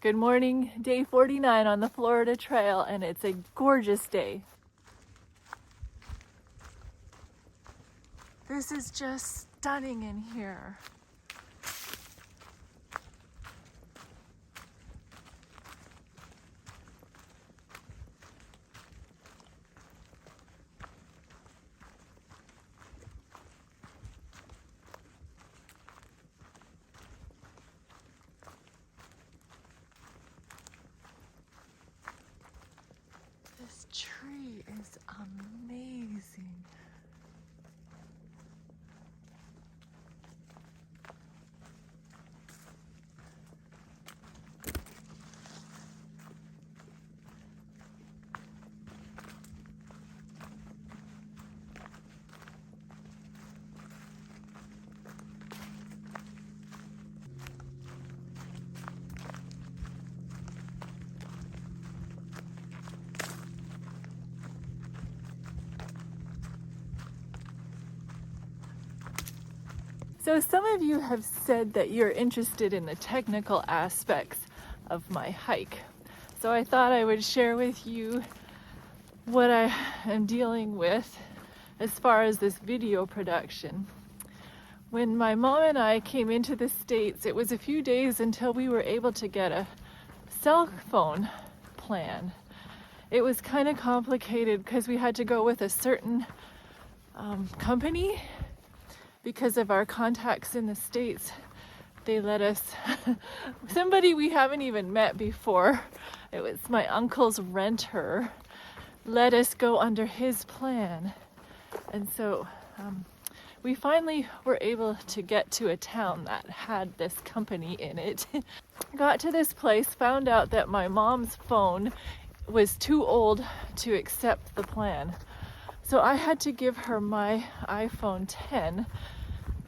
Good morning, day 49 on the Florida Trail, and it's a gorgeous day. This is just stunning in here. This tree is amazing. So some of you have said that you're interested in the technical aspects of my hike. So I thought I would share with you what I am dealing with as far as this video production. When my mom and I came into the States, it was a few days until we were able to get a cell phone plan. It was kind of complicated because we had to go with a certain company. Because of our contacts in the States, they let us, somebody we haven't even met before, it was my uncle's renter, let us go under his plan. And so we finally were able to get to a town that had this company in it. Got to this place, found out that my mom's phone was too old to accept the plan. So I had to give her my iPhone 10,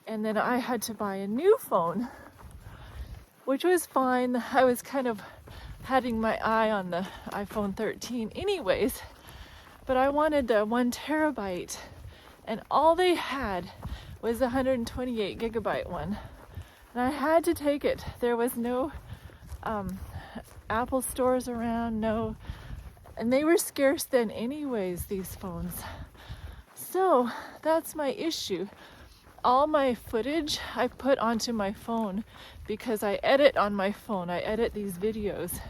and then I had to buy a new phone, which was fine. I was kind of having my eye on the iPhone 13 anyways, but I wanted the 1 terabyte, and all they had was the 128 gigabyte one, and I had to take it. There was no Apple stores around, and they were scarce then anyways, these phones. So that's my issue. All my footage I put onto my phone because I edit on my phone. I edit these videos.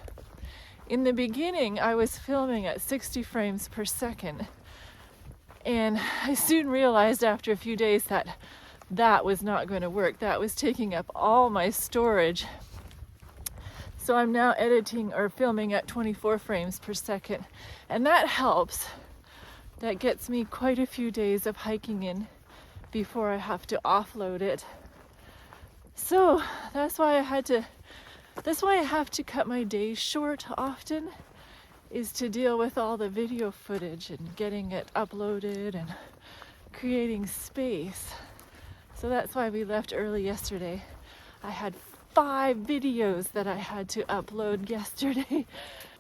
In the beginning, I was filming at 60 frames per second. And I soon realized after a few days that that was not going to work. That was taking up all my storage. So I'm now editing or filming at 24 frames per second. And that helps. That gets me quite a few days of hiking in before I have to offload it. So that's why I have to cut my days short often, is to deal with all the video footage and getting it uploaded and creating space. So that's why we left early yesterday. I had 5 videos that I had to upload yesterday.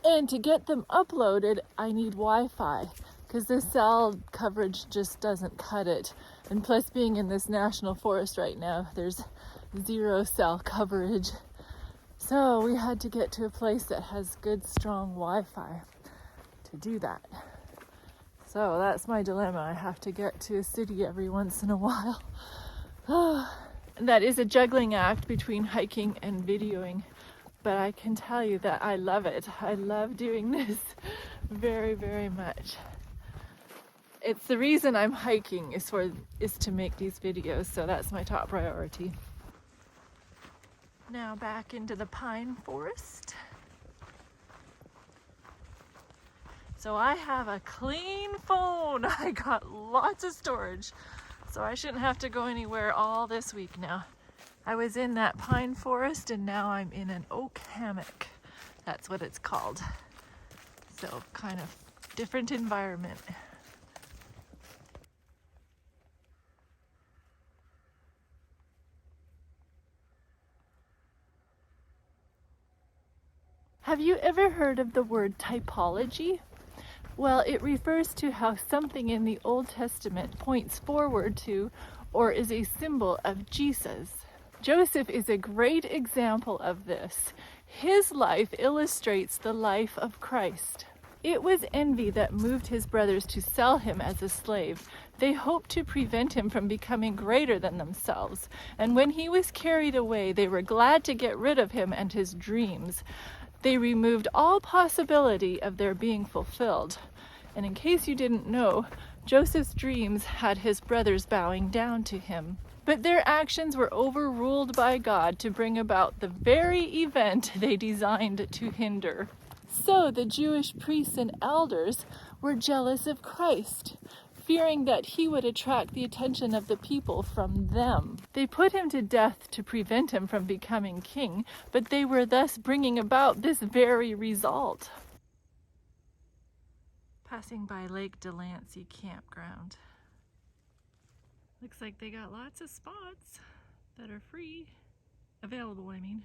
And to get them uploaded, I need Wi-Fi, because the cell coverage just doesn't cut it. And plus, being in this national forest right now, there's 0 cell coverage. So we had to get to a place that has good, strong Wi-Fi to do that. So that's my dilemma. I have to get to a city every once in a while. And that is a juggling act between hiking and videoing. But I can tell you that I love it. I love doing this very, very much. It's the reason I'm hiking is to make these videos, so that's my top priority. Now back into the pine forest. So I have a clean phone. I got lots of storage, so I shouldn't have to go anywhere all this week now. I was in that pine forest and now I'm in an oak hammock. That's what it's called. So kind of different environment. Have you ever heard of the word typology? Well, it refers to how something in the Old Testament points forward to or is a symbol of Jesus. Joseph is a great example of this. His life illustrates the life of Christ. It was envy that moved his brothers to sell him as a slave. They hoped to prevent him from becoming greater than themselves. And when he was carried away, they were glad to get rid of him and his dreams. They removed all possibility of their being fulfilled. And in case you didn't know, Joseph's dreams had his brothers bowing down to him. But their actions were overruled by God to bring about the very event they designed to hinder. So the Jewish priests and elders were jealous of Christ, fearing that he would attract the attention of the people from them. They put him to death to prevent him from becoming king, but they were thus bringing about this very result. Passing by Lake Delancey campground. Looks like they got lots of spots that are free. Available, I mean.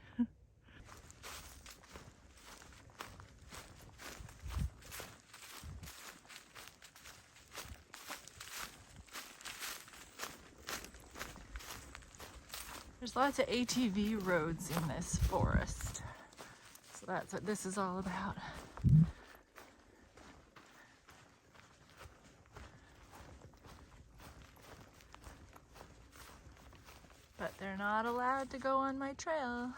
There's lots of ATV roads in this forest. So that's what this is all about. But they're not allowed to go on my trail.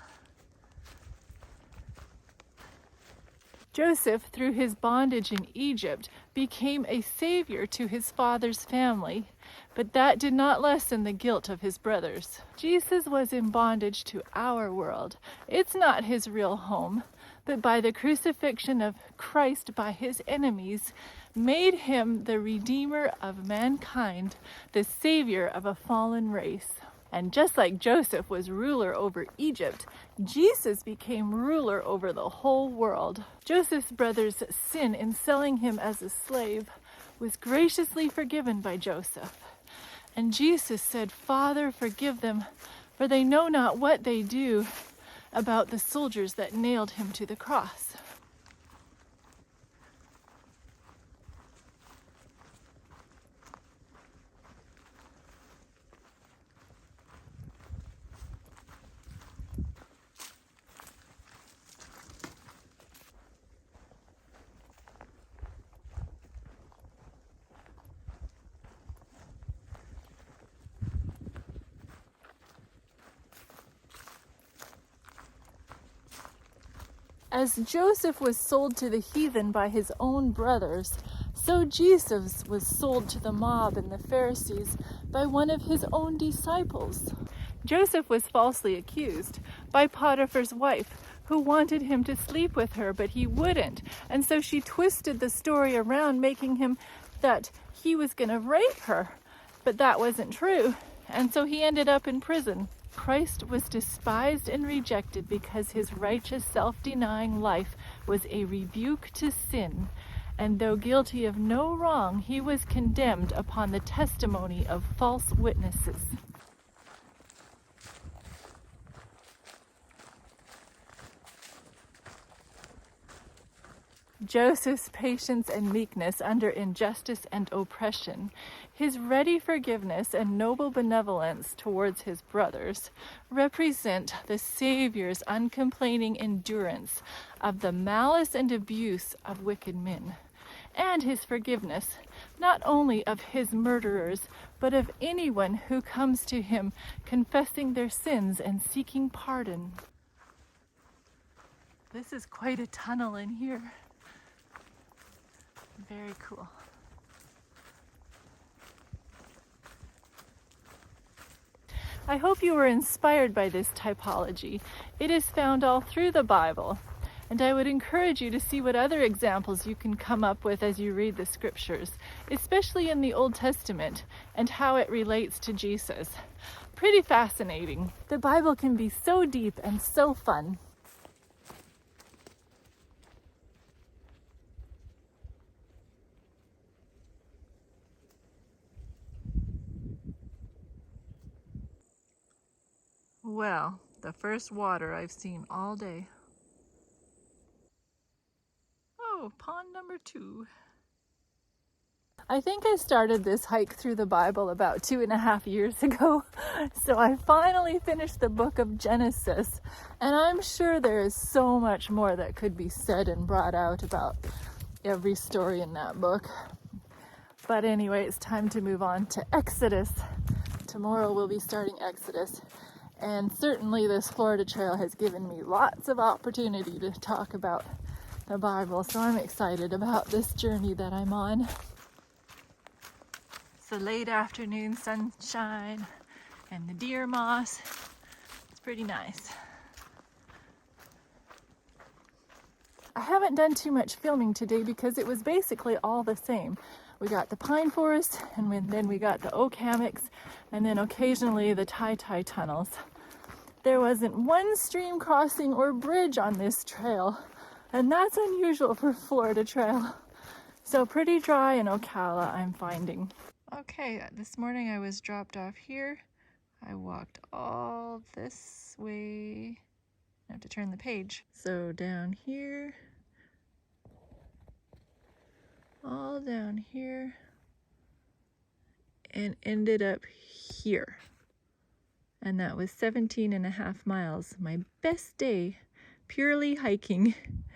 Joseph, through his bondage in Egypt, became a savior to his father's family, but that did not lessen the guilt of his brothers. Jesus was in bondage to our world. It's not his real home, but by the crucifixion of Christ by his enemies, made him the Redeemer of mankind, the Savior of a fallen race. And just like Joseph was ruler over Egypt, Jesus became ruler over the whole world. Joseph's brothers' sin in selling him as a slave was graciously forgiven by Joseph. And Jesus said, "Father, forgive them, for they know not what they do," about the soldiers that nailed him to the cross. As Joseph was sold to the heathen by his own brothers, so Jesus was sold to the mob and the Pharisees by one of his own disciples. Joseph was falsely accused by Potiphar's wife, who wanted him to sleep with her, but he wouldn't. And so she twisted the story around, making him that he was going to rape her. But that wasn't true. And so he ended up in prison. Christ was despised and rejected because his righteous, self-denying life was a rebuke to sin. And though guilty of no wrong, he was condemned upon the testimony of false witnesses. Joseph's patience and meekness under injustice and oppression, his ready forgiveness and noble benevolence towards his brothers, represent the Savior's uncomplaining endurance of the malice and abuse of wicked men, and his forgiveness not only of his murderers, but of anyone who comes to him confessing their sins and seeking pardon. This is quite a tunnel in here. Very cool. I hope you were inspired by this typology. It is found all through the Bible, and I would encourage you to see what other examples you can come up with as you read the scriptures, especially in the Old Testament, and how it relates to Jesus. Pretty fascinating. The Bible can be so deep and so fun. Well, the first water I've seen all day. Oh, pond number 2. I think I started this hike through the Bible about 2.5 years ago. So I finally finished the book of Genesis. And I'm sure there is so much more that could be said and brought out about every story in that book. But anyway, it's time to move on to Exodus. Tomorrow we'll be starting Exodus. And certainly this Florida trail has given me lots of opportunity to talk about the Bible. So I'm excited about this journey that I'm on. It's the late afternoon sunshine and the deer moss. It's pretty nice. I haven't done too much filming today because it was basically all the same. We got the pine forest, and then we got the oak hammocks, and then occasionally the tie tunnels. There wasn't one stream crossing or bridge on this trail, and that's unusual for Florida trail. So pretty dry in Ocala, I'm finding. Okay, this morning I was dropped off here. I walked all this way. I have to turn the page. So down here, all down here, and ended up here. And that was 17.5 miles. My best day, purely hiking.